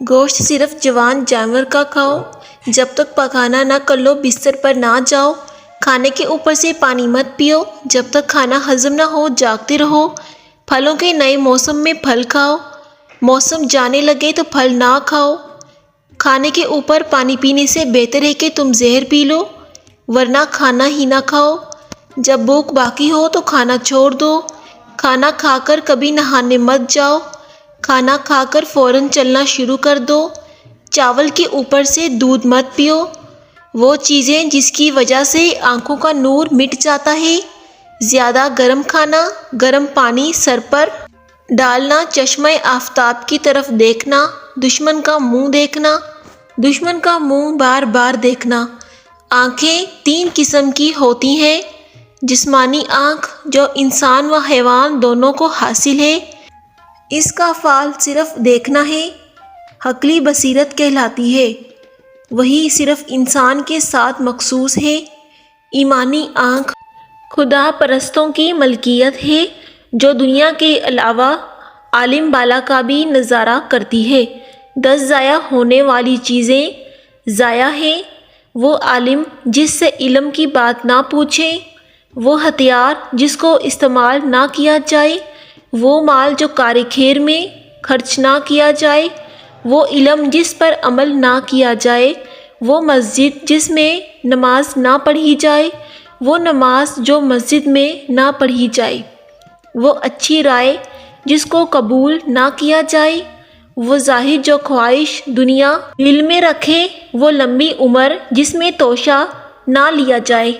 گوشت صرف جوان جانور کا کھاؤ، جب تک پکانا نہ کر لو بستر پر نہ جاؤ، کھانے کے اوپر سے پانی مت پیو، جب تک کھانا ہضم نہ ہو جاگتے رہو، پھلوں کے نئے موسم میں پھل کھاؤ، موسم جانے لگے تو پھل نہ کھاؤ، کھانے کے اوپر پانی پینے سے بہتر ہے کہ تم زہر پی لو، ورنہ کھانا ہی نہ کھاؤ، جب بھوک باقی ہو تو کھانا چھوڑ دو، کھانا کھا کر کبھی نہانے مت جاؤ، کھانا کھا کر فوراً چلنا شروع کر دو، چاول کے اوپر سے دودھ مت پیو، وہ چیزیں جس کی وجہ سے آنکھوں کا نور مٹ جاتا ہے، زیادہ گرم کھانا، گرم پانی سر پر ڈالنا، چشمہ آفتاب کی طرف دیکھنا، دشمن کا منہ دیکھنا، دشمن کا منہ بار بار دیکھنا۔ آنکھیں 3 قسم کی ہوتی ہیں، جسمانی آنکھ جو انسان و حیوان دونوں کو حاصل ہے، اس کا فعل صرف دیکھنا ہے، عقلی بصیرت کہلاتی ہے، وہی صرف انسان کے ساتھ مخصوص ہے۔ ایمانی آنکھ خدا پرستوں کی ملکیت ہے، جو دنیا کے علاوہ عالم بالا کا بھی نظارہ کرتی ہے۔ 10 ضائع ہونے والی چیزیں ضائع ہیں، وہ عالم جس سے علم کی بات نہ پوچھے، وہ ہتھیار جس کو استعمال نہ کیا جائے، وہ مال جو کار خیر میں خرچ نہ کیا جائے، وہ علم جس پر عمل نہ کیا جائے، وہ مسجد جس میں نماز نہ پڑھی جائے، وہ نماز جو مسجد میں نہ پڑھی جائے، وہ اچھی رائے جس کو قبول نہ کیا جائے، وہ زاہد جو خواہش دنیا دل میں رکھے، وہ لمبی عمر جس میں توشہ نہ لیا جائے۔